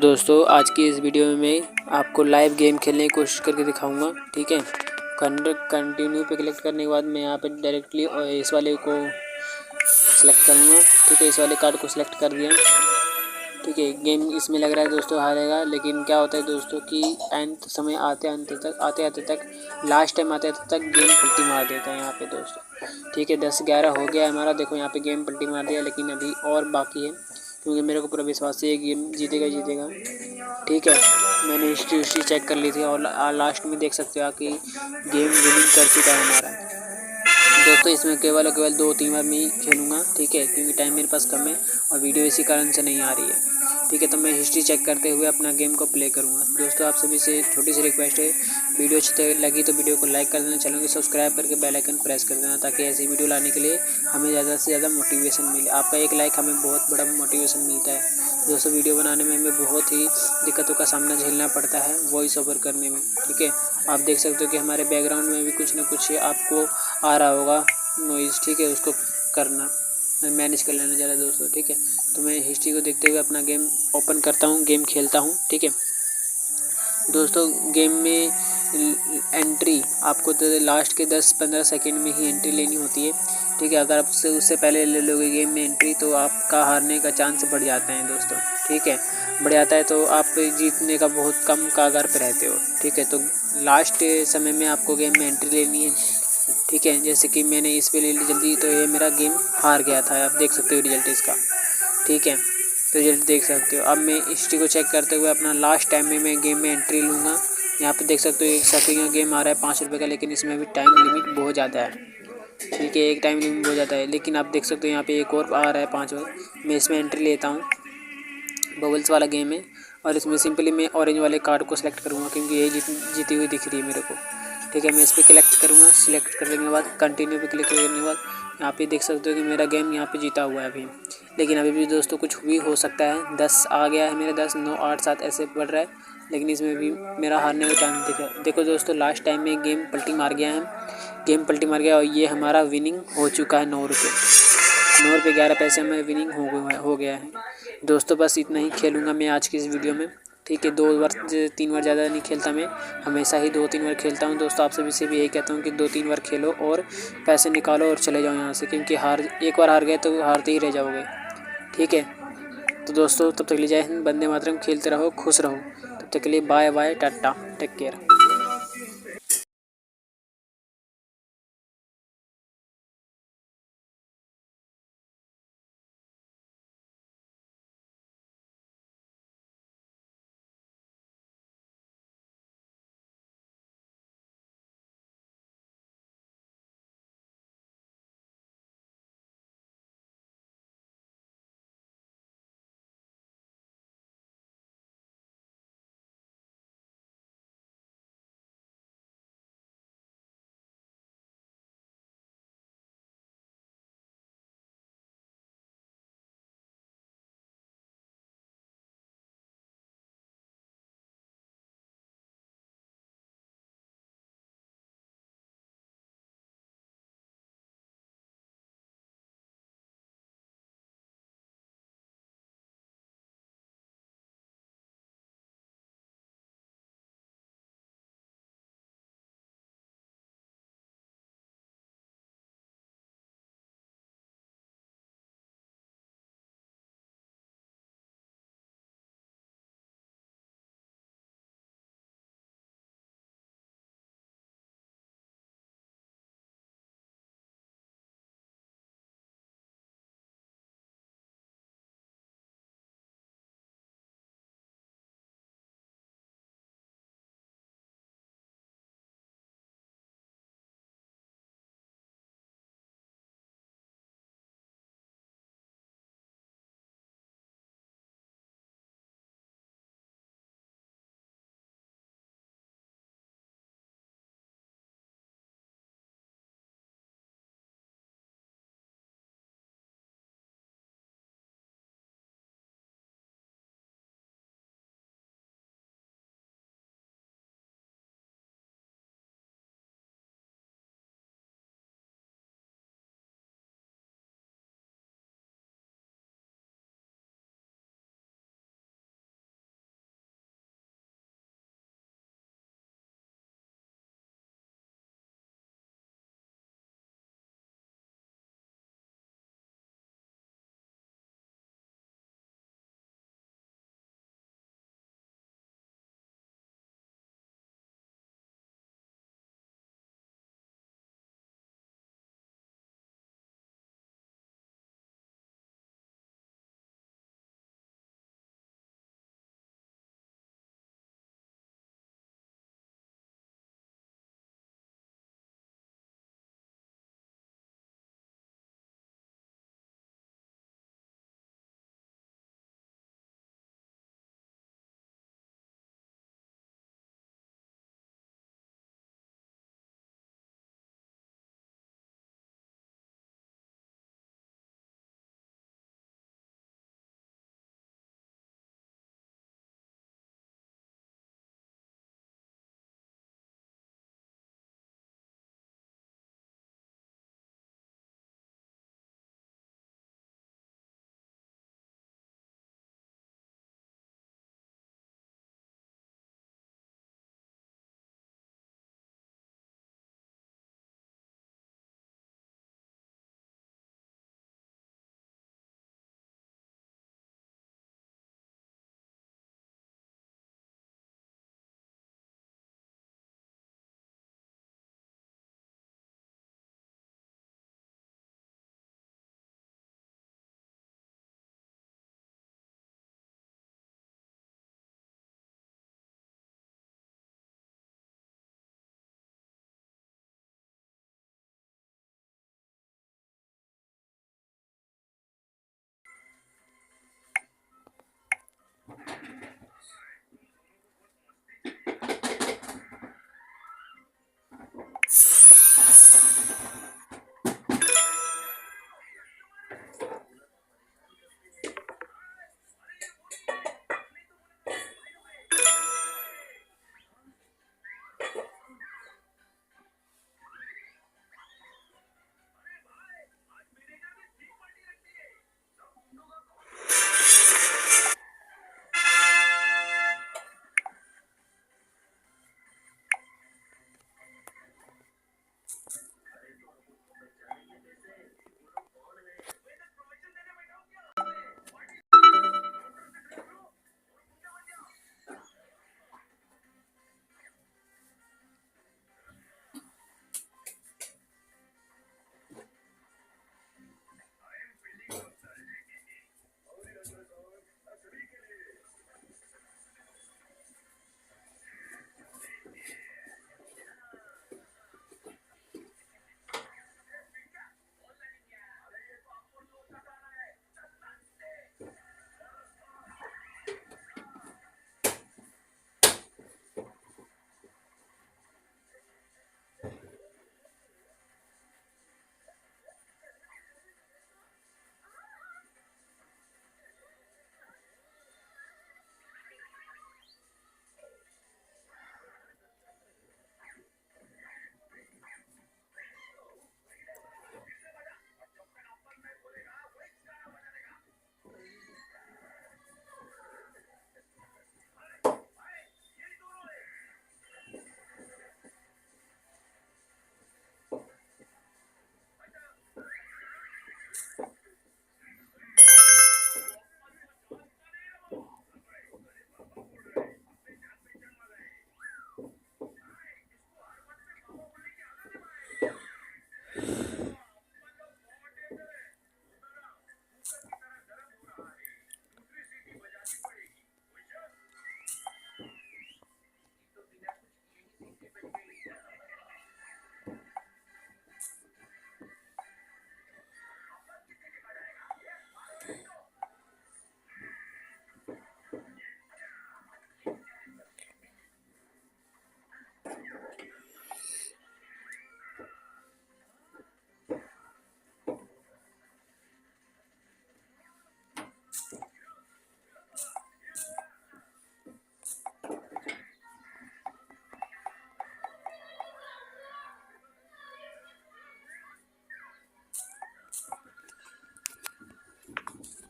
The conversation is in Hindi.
दोस्तों आज की इस वीडियो में मैं आपको लाइव गेम खेलने की कोशिश करके दिखाऊंगा। ठीक है, कंटिन्यू पे क्लिक करने के बाद मैं यहाँ पे डायरेक्टली इस वाले को सिलेक्ट करूँगा। ठीक है, इस वाले कार्ड को सिलेक्ट कर दिया। ठीक है, गेम इसमें लग रहा है दोस्तों हारेगा, लेकिन क्या होता है दोस्तों कि अंत समय आते तक लास्ट टाइम आते तक गेम पलटी मार देता है यहाँ पे दोस्तों। ठीक है, 10-11 हो गया हमारा। देखो यहाँ पे गेम पलटी मार दिया, लेकिन अभी और बाकी है, क्योंकि मेरे को पूरा विश्वास है गेम जीतेगा। ठीक है, मैंने हिस्ट्री चेक कर ली थी और लास्ट में देख सकते हो आप कि गेम विनिंग कर चुका है हमारा दोस्तों। इसमें केवल 2-3 बार मैं ही खेलूँगा। ठीक है, क्योंकि टाइम मेरे पास कम है और वीडियो इसी कारण से नहीं आ रही है। ठीक है, तो मैं हिस्ट्री चेक करते हुए अपना गेम को प्ले करूँगा। दोस्तों आप सभी से छोटी सी रिक्वेस्ट है, वीडियो अच्छी लगी तो वीडियो को लाइक कर देना, चैनल को सब्सक्राइब करके बेल आइकन प्रेस कर देना, ताकि ऐसी वीडियो लाने के लिए हमें ज़्यादा से ज़्यादा मोटिवेशन मिले। आपका एक लाइक हमें बहुत बड़ा मोटिवेशन मिलता है दोस्तों। वीडियो बनाने में हमें बहुत ही दिक्कतों का सामना झेलना पड़ता है वॉइस ओवर करने में। ठीक है, आप देख सकते हो कि हमारे बैकग्राउंड में भी कुछ ना कुछ आपको आ रहा होगा नॉइज़। ठीक है, उसको करना मैनेज कर लेना ज़रा दोस्तों। ठीक है, तो मैं हिस्ट्री को देखते हुए अपना गेम ओपन करता हूँ, गेम खेलता हूँ। ठीक है दोस्तों, गेम में एंट्री आपको तो लास्ट के 10-15 सेकंड में ही एंट्री लेनी होती है। ठीक है, अगर आप उससे पहले ले लोगे गेम में एंट्री तो आपका हारने का चांस बढ़ जाता है दोस्तों। ठीक है, बढ़ जाता है तो आप जीतने का बहुत कम कागार पे रहते हो। ठीक है, तो लास्ट समय में आपको गेम में एंट्री लेनी है। ठीक है, जैसे कि मैंने इस पे ले ली जल्दी, तो ये मेरा गेम हार गया था। आप देख सकते हो रिजल्ट इसका। ठीक है, तो रिजल्ट देख सकते हो। अब मैं हिस्ट्री को चेक करते हुए अपना लास्ट टाइम में मैं गेम में एंट्री लूँगा। यहाँ पे देख सकते हो एक सफी गेम आ रहा है 5 रुपये का, लेकिन इसमें भी टाइम लिमिट बहुत ज़्यादा है। ठीक है, एक टाइम लिमिट बहुत ज़्यादा है, लेकिन आप देख सकते हो यहाँ पे एक और आ रहा है 5 रुपये। मैं इसमें एंट्री लेता हूँ। बबल्स वाला गेम है और इसमें सिंपली मैं ऑरेंज वाले कार्ड को सिलेक्ट करूँगा, क्योंकि यही जीती हुई दिख रही है मेरे को। ठीक है, मैं इस पर क्लिक करूँगा। सिलेक्ट करने के बाद कंटिन्यू पे क्लिक करने के बाद यहाँ पे देख सकते हो कि मेरा गेम यहाँ पे जीता हुआ है अभी। लेकिन अभी भी दोस्तों कुछ भी हो सकता है। 10 आ गया है मेरा, 10, 9, 8, 7 ऐसे बढ़ रहा है, लेकिन इसमें भी मेरा हारने का चांस दिख रहा है। देखो दोस्तों, लास्ट टाइम में गेम पलटी मार गया और ये हमारा विनिंग हो चुका है 9 रुपये। 9 रुपये 11 पैसे में विनिंग हो गया है दोस्तों। बस इतना ही खेलूँगा मैं आज की इस वीडियो में। ठीक है, 2 बार 3 बार ज़्यादा नहीं खेलता मैं, हमेशा ही 2-3 बार खेलता हूँ दोस्तों। आप सभी से भी यही कहता हूँ कि 2-3 बार खेलो और पैसे निकालो और चले जाओ यहाँ से, क्योंकि एक बार हार गए तो हारते ही रह जाओगे। ठीक है, तो दोस्तों तब तक के लिए जय हिंद, वंदे मातरम। खेलते रहो, खुश रहो। तब तक के लिए bye bye, tata, take care.